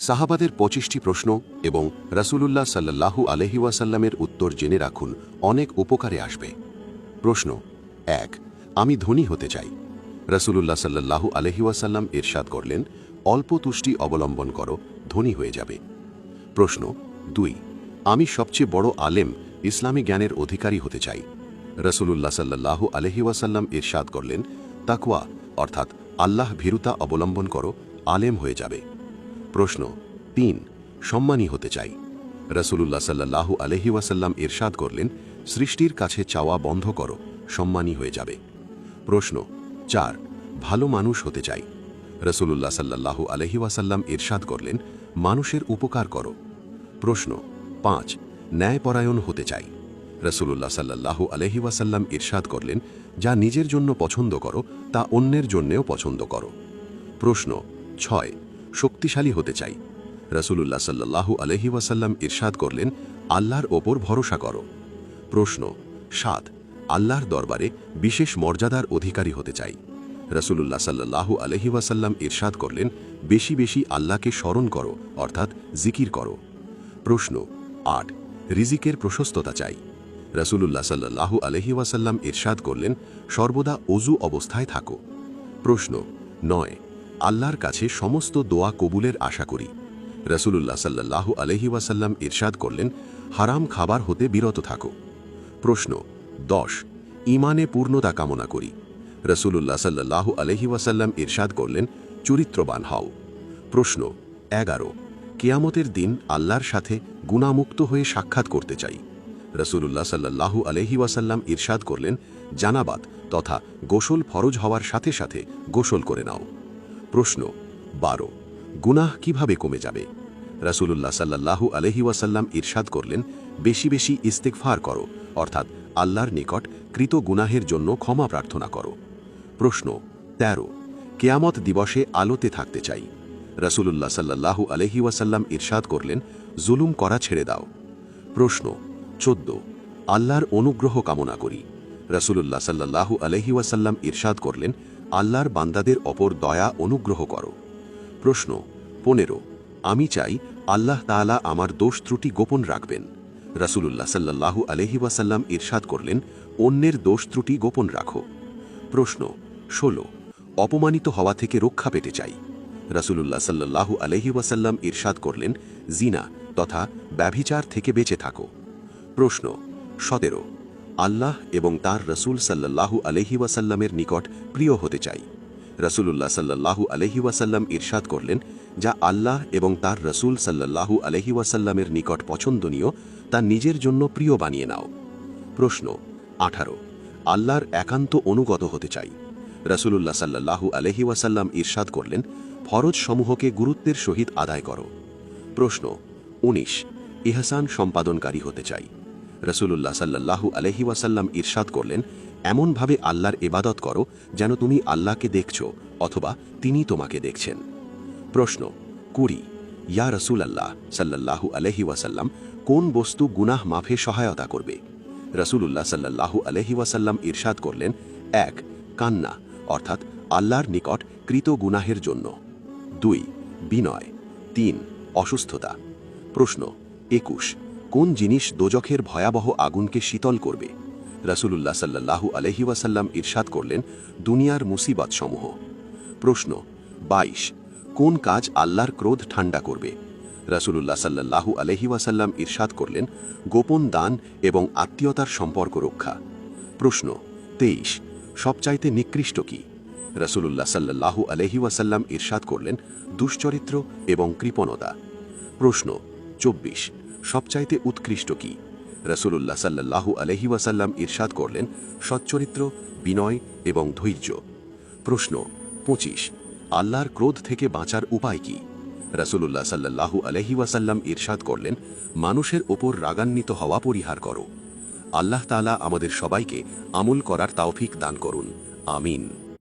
সাহাবাদের 25টি প্রশ্ন এবং রাসূলুল্লাহ সাল্লাল্লাহু আলাইহি ওয়াসাল্লামের উত্তর জেনে রাখুন, অনেক উপকারে আসবে। প্রশ্ন 1, আমি ধনী হতে চাই। রাসূলুল্লাহ সাল্লাল্লাহু আলাইহি ওয়াসাল্লাম ইরশাদ করলেন, অল্প তুষ্টি অবলম্বন করো, ধনী হয়ে যাবে। প্রশ্ন 2, আমি সবচেয়ে বড় আলেম, ইসলামী জ্ঞানের অধিকারী হতে চাই। রাসূলুল্লাহ সাল্লাল্লাহু আলাইহি ওয়াসাল্লাম ইরশাদ করলেন, তাকওয়া অর্থাৎ আল্লাহ ভীরুতা অবলম্বন করো, আলেম হয়ে যাবে। প্রশ্ন 3, সম্মানী হতে চাই। রাসূলুল্লাহ সাল্লাল্লাহু আলাইহি ওয়াসাল্লাম ইরশাদ করলেন, সৃষ্টির কাছে চাওয়া বন্ধ করো, সম্মানী হয়ে যাবে। প্রশ্ন 4, ভালো মানুষ হতে চাই। রাসূলুল্লাহ সাল্লাল্লাহু আলাইহি ওয়াসাল্লাম ইরশাদ করলেন, মানুষের উপকার করো। প্রশ্ন 5, ন্যায়পরায়ণ হতে চাই। রাসূলুল্লাহ সাল্লাল্লাহু আলাইহি ওয়াসাল্লাম ইরশাদ করলেন, যা নিজের জন্য পছন্দ করো তা অন্যের জন্যেও পছন্দ করো। প্রশ্ন 6, শক্তিশালী হতে চাই। রাসূলুল্লাহ সাল্লাল্লাহু আলাইহি ওয়াসাল্লাম ইরশাদ করলেন, আল্লাহর ওপর ভরসা করো। প্রশ্ন 7, আল্লাহর দরবারে বিশেষ মর্যাদার অধিকারী হতে চাই। রাসূলুল্লাহ সাল্লাল্লাহু আলাইহি ওয়াসাল্লাম ইরশাদ করলেন, বেশি বেশি আল্লাহকে স্মরণ করো অর্থাৎ জিকির করো। প্রশ্ন 8, রিজিকের প্রশস্ততা চাই। রাসূলুল্লাহ সাল্লাল্লাহু আলাইহি ওয়াসাল্লাম ইরশাদ করলেন, সর্বদা ওযু অবস্থায় থাকো। প্রশ্ন 9, আল্লাহর কাছে সমস্ত দোয়া কবুলের আশা করি। রাসূলুল্লাহ সাল্লাল্লাহু আলাইহি ওয়াসাল্লাম ইরশাদ করলেন, হারাম খাবার হতে বিরত থাকো। প্রশ্ন 10, ঈমানে পূর্ণতা কামনা করি। রাসূলুল্লাহ সাল্লাল্লাহু আলাইহি ওয়াসাল্লাম ইরশাদ করলেন, চরিত্রবান হও। প্রশ্ন 11, কিয়ামতের দিন আল্লাহর সাথে গুনাহমুক্ত হয়ে সাক্ষাৎ করতে চাই। রাসূলুল্লাহ সাল্লাল্লাহু আলাইহি ওয়াসাল্লাম ইরশাদ করলেন, জানাবাত তথা গোসল ফরজ হওয়ার সাথে সাথে গোসল করে নাও। প্রশ্ন 12, গুনাহ কিভাবে কমে যাবে। রাসূলুল্লাহ সাল্লাল্লাহু আলাইহি ওয়াসাল্লাম ইরশাদ করলেন, বেশি বেশি ইস্তেগফার করো অর্থাৎ আল্লাহর নিকট কৃত গুনাহের জন্য ক্ষমা প্রার্থনা করো। প্রশ্ন 13, কিয়ামত দিবসে আলোতে থাকতে চাই। রাসূলুল্লাহ সাল্লাল্লাহু আলাইহি ওয়াসাল্লাম ইরশাদ করলেন, জুলুম করা ছেড়ে দাও। প্রশ্ন 14, আল্লাহর অনুগ্রহ কামনা করি। রাসূলুল্লাহ সাল্লাল্লাহু আলাইহি ওয়াসাল্লাম ইরশাদ করলেন, আল্লাহর বান্দাদের ওপর দয়া অনুগ্রহ করো। প্রশ্ন 15, আমি চাই আল্লাহ তাআলা আমার দোষ ত্রুটি গোপন রাখবেন। রাসূলুল্লাহ সাল্লাল্লাহু আলাইহি ওয়াসাল্লাম ইরশাদ করলেন, অন্যের দোষ ত্রুটি গোপন রাখো। প্রশ্ন 16, অপমানিত হওয়া থেকে রক্ষা পেতে চাই। রাসূলুল্লাহ সাল্লাল্লাহু আলাইহি ওয়াসাল্লাম ইরশাদ করলেন, জিনা তথা ব্যভিচার থেকে বেঁচে থাকো। প্রশ্ন 17, আল্লাহ এবং তার রাসূল সাল্লাল্লাহু আলাইহি ওয়াসাল্লামের নিকট প্রিয় হতে চাই। রাসূলুল্লাহ সাল্লাল্লাহু আলাইহি ওয়াসাল্লাম ইরশাদ করলেন, যা আল্লাহ এবং তার রাসূল সাল্লাল্লাহু আলাইহি ওয়াসাল্লামের নিকট পছন্দনীয় তা নিজের জন্য প্রিয় বানিয়ে নাও। প্রশ্ন 18, আল্লাহর একান্ত অনুগত হতে চাই। রাসূলুল্লাহ সাল্লাল্লাহু আলাইহি ওয়াসাল্লাম ইরশাদ করলেন, ফরজ সমূহকে গুরুত্বের সহিত আদায় করো। প্রশ্ন 19, ইহসান সম্পাদনকারী হতে চাই। রাসূলুল্লাহ সাল্লাল্লাহু আলাইহি ওয়াসাল্লাম ইরশাদ করলেন, এমনভাবে আল্লাহর ইবাদত করো যেন তুমি আল্লাহকে দেখছো অথবা তিনি তোমাকে দেখছেন। প্রশ্ন 20, ইয়া রাসূলুল্লাহ সাল্লাল্লাহু আলাইহি ওয়াসাল্লাম, কোন বস্তু গুনাহ মাফে সহায়তা করবে। রাসূলুল্লাহ সাল্লাল্লাহু আলাইহি ওয়াসাল্লাম ইরশাদ করলেন, 1, কান্না অর্থাৎ আল্লাহর নিকট কৃত গুনাহের জন্য। 2, বিনয়। 3, অসুস্থতা। প্রশ্ন 21, কোন জিনিস দোজখের ভয়াবহ আগুনকে শীতল করবে। রাসূলুল্লাহ সাল্লাল্লাহু আলাইহি ওয়াসাল্লাম ইরশাদ করলেন, দুনিয়ার মুসিবত সমূহ। প্রশ্ন 22, কোন কাজ আল্লাহর ক্রোধ ঠান্ডা করবে। রাসূলুল্লাহ সাল্লাল্লাহু আলাইহি ওয়াসাল্লাম ইরশাদ করলেন, গোপন দান এবং আত্মীয়তার সম্পর্ক রক্ষা। প্রশ্ন 23, সবচাইতে নিকৃষ্ট কি। রাসূলুল্লাহ সাল্লাল্লাহু আলাইহি ওয়াসাল্লাম ইরশাদ করলেন, দুশ্চরিত্র এবং কৃপণতা। প্রশ্ন 24, সবচাইতে উৎকৃষ্ট কি। রাসূলুল্লাহ সাল্লাল্লাহু আলাইহি ওয়াসাল্লাম ইরশাদ করলেন, সচ্চরিত্র, বিনয় এবং ধৈর্য। প্রশ্ন 25, আল্লাহর ক্রোধ থেকে বাঁচার উপায় কি। রাসূলুল্লাহ সাল্লাল্লাহু আলাইহি ওয়াসাল্লাম ইরশাদ করলেন, মানুষের ওপর রাগান্বিত হওয়া পরিহার করো। আল্লাহ তাআলা আমাদের সবাইকে আমল করার তৌফিক দান করুন। আমিন।